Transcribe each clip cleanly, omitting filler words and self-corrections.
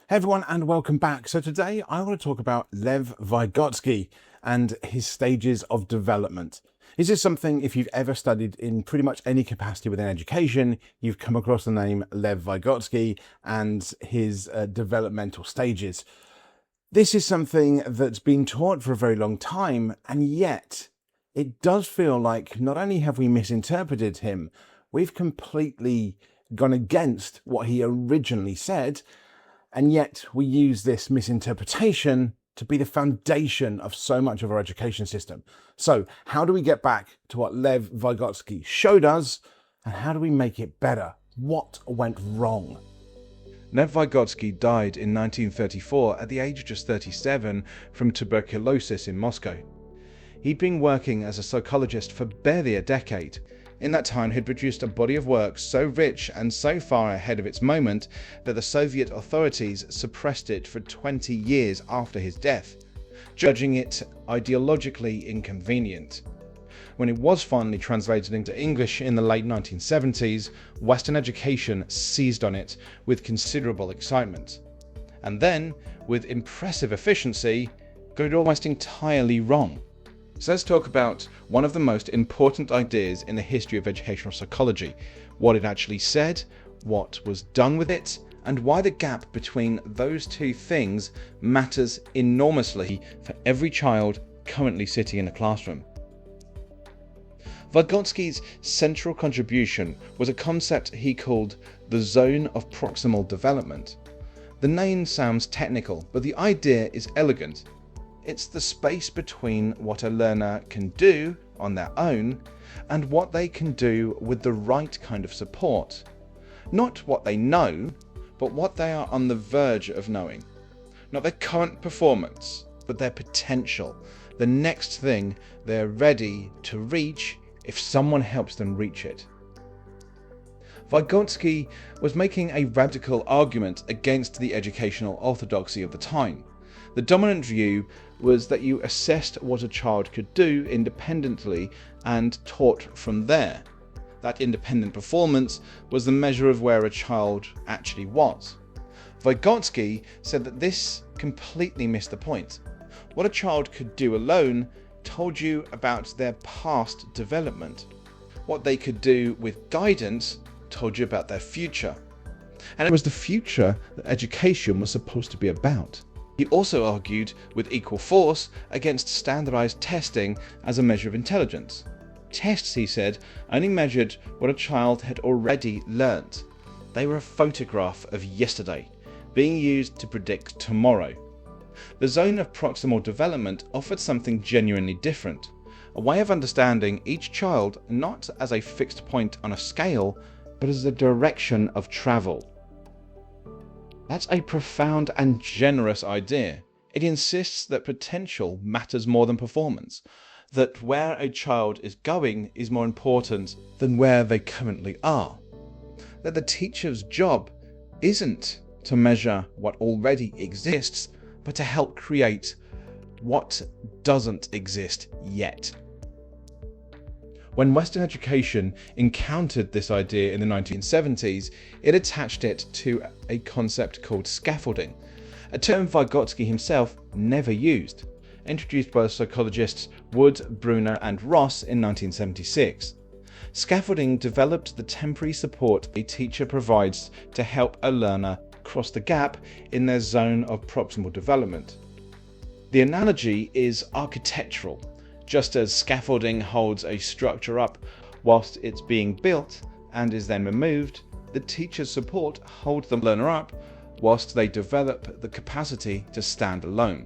Hey everyone, and welcome back. So today I want to talk about Lev Vygotsky and his stages of development. Is this something, if you've ever studied in pretty much any capacity within education, you've come across the name Lev Vygotsky and his developmental stages. This is something that's been taught for a very long time, and yet it does feel like not only have we misinterpreted him, we've completely gone against what he originally said. And yet we use this misinterpretation to be the foundation of so much of our education system. So how do we get back to what Lev Vygotsky showed us, and how do we make it better? What went wrong? Lev Vygotsky died in 1934 at the age of just 37 from tuberculosis in Moscow. He'd been working as a psychologist for barely a decade. In that time, he'd produced a body of work so rich and so far ahead of its moment that the Soviet authorities suppressed it for 20 years after his death, judging it ideologically inconvenient. When it was finally translated into English in the late 1970s, Western education seized on it with considerable excitement. And then, with impressive efficiency, got it almost entirely wrong. So let's talk about one of the most important ideas in the history of educational psychology, what it actually said, what was done with it, and why the gap between those two things matters enormously for every child currently sitting in a classroom. Vygotsky's central contribution was a concept he called the Zone of Proximal Development. The name sounds technical, but the idea is elegant. It's the space between what a learner can do on their own and what they can do with the right kind of support. Not what they know, but what they are on the verge of knowing. Not their current performance, but their potential. The next thing they're ready to reach if someone helps them reach it. Vygotsky was making a radical argument against the educational orthodoxy of the time. The dominant view was that you assessed what a child could do independently and taught from there. That independent performance was the measure of where a child actually was. Vygotsky said that this completely missed the point. What a child could do alone told you about their past development. What they could do with guidance told you about their future. And it was the future that education was supposed to be about. He also argued with equal force against standardized testing as a measure of intelligence. Tests, he said, only measured what a child had already learnt. They were a photograph of yesterday, being used to predict tomorrow. The Zone of Proximal Development offered something genuinely different, a way of understanding each child not as a fixed point on a scale, but as a direction of travel. That's a profound and generous idea. It insists that potential matters more than performance, that where a child is going is more important than where they currently are, that the teacher's job isn't to measure what already exists, but to help create what doesn't exist yet. When Western education encountered this idea in the 1970s, it attached it to a concept called scaffolding, a term Vygotsky himself never used, introduced by the psychologists Wood, Bruner and Ross in 1976. Scaffolding developed the temporary support a teacher provides to help a learner cross the gap in their zone of proximal development. The analogy is architectural. Just as scaffolding holds a structure up whilst it's being built and is then removed, the teacher's support holds the learner up whilst they develop the capacity to stand alone.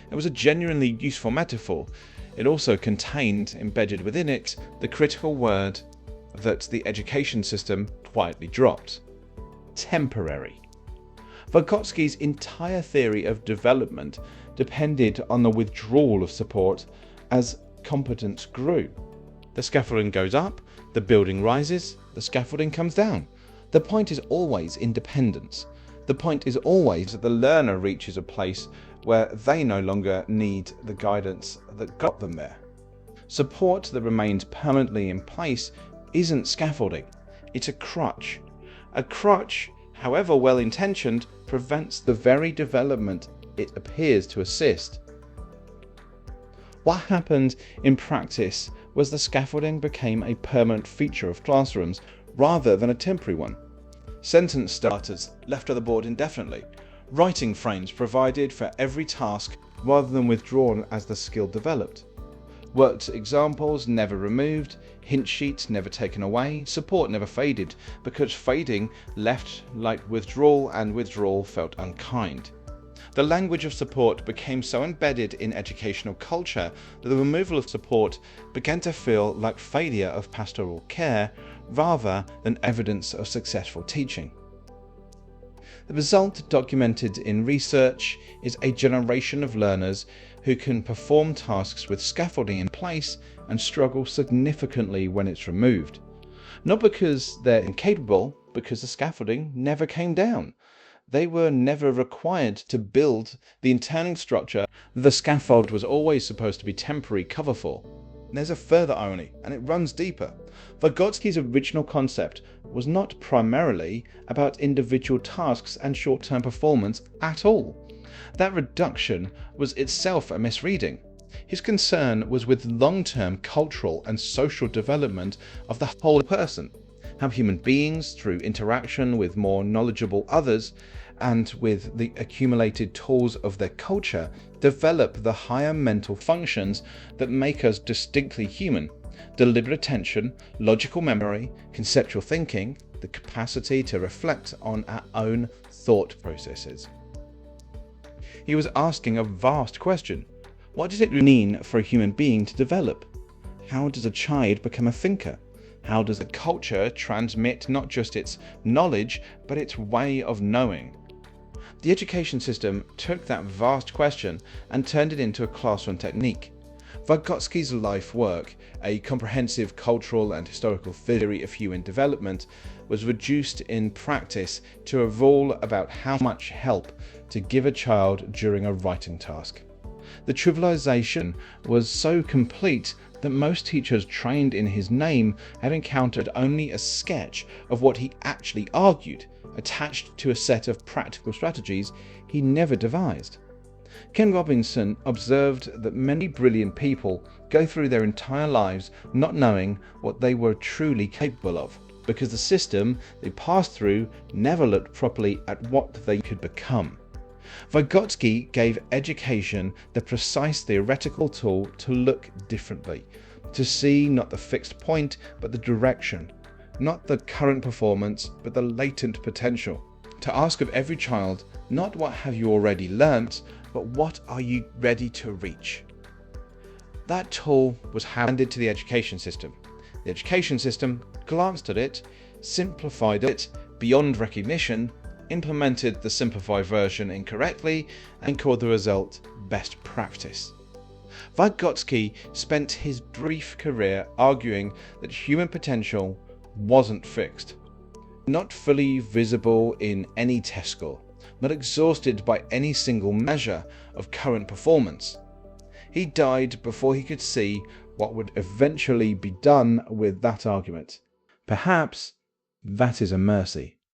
It was a genuinely useful metaphor. It also contained, embedded within it, the critical word that the education system quietly dropped: temporary. Vygotsky's entire theory of development depended on the withdrawal of support as competence grew. The scaffolding goes up, the building rises, the scaffolding comes down. The point is always independence. The point is always that the learner reaches a place where they no longer need the guidance that got them there. Support that remains permanently in place isn't scaffolding, it's a crutch. A crutch however well-intentioned, prevents the very development it appears to assist. What happened in practice was the scaffolding became a permanent feature of classrooms rather than a temporary one. Sentence starters left on the board indefinitely, writing frames provided for every task rather than withdrawn as the skill developed, worked examples never removed, hint sheets never taken away, support never faded, because fading left like withdrawal and withdrawal felt unkind. The language of support became so embedded in educational culture that the removal of support began to feel like failure of pastoral care rather than evidence of successful teaching. The result documented in research is a generation of learners who can perform tasks with scaffolding in place and struggle significantly when it's removed. Not because they're incapable, because the scaffolding never came down. They were never required to build the internal structure the scaffold was always supposed to be temporary cover for. There's a further irony, and it runs deeper. Vygotsky's original concept was not primarily about individual tasks and short-term performance at all. That reduction was itself a misreading. His concern was with long-term cultural and social development of the whole person, how human beings, through interaction with more knowledgeable others and with the accumulated tools of their culture, develop the higher mental functions that make us distinctly human: deliberate attention, logical memory, conceptual thinking, the capacity to reflect on our own thought processes. He was asking a vast question. What does it mean for a human being to develop? How does a child become a thinker? How does a culture transmit not just its knowledge, but its way of knowing? The education system took that vast question and turned it into a classroom technique. Vygotsky's life work, a comprehensive cultural and historical theory of human development, was reduced in practice to a rule about how much help to give a child during a writing task. The trivialization was so complete that most teachers trained in his name had encountered only a sketch of what he actually argued, attached to a set of practical strategies he never devised. Ken Robinson observed that many brilliant people go through their entire lives not knowing what they were truly capable of, because the system they passed through never looked properly at what they could become. Vygotsky gave education the precise theoretical tool to look differently, to see not the fixed point but the direction, not the current performance but the latent potential, to ask of every child not what have you already learnt, but what are you ready to reach. That tool was handed to the education system. The education system glanced at it, simplified it beyond recognition, implemented the simplified version incorrectly, and called the result best practice. Vygotsky spent his brief career arguing that human potential wasn't fixed, not fully visible in any test score, not exhausted by any single measure of current performance. He died before he could see what would eventually be done with that argument. Perhaps that is a mercy.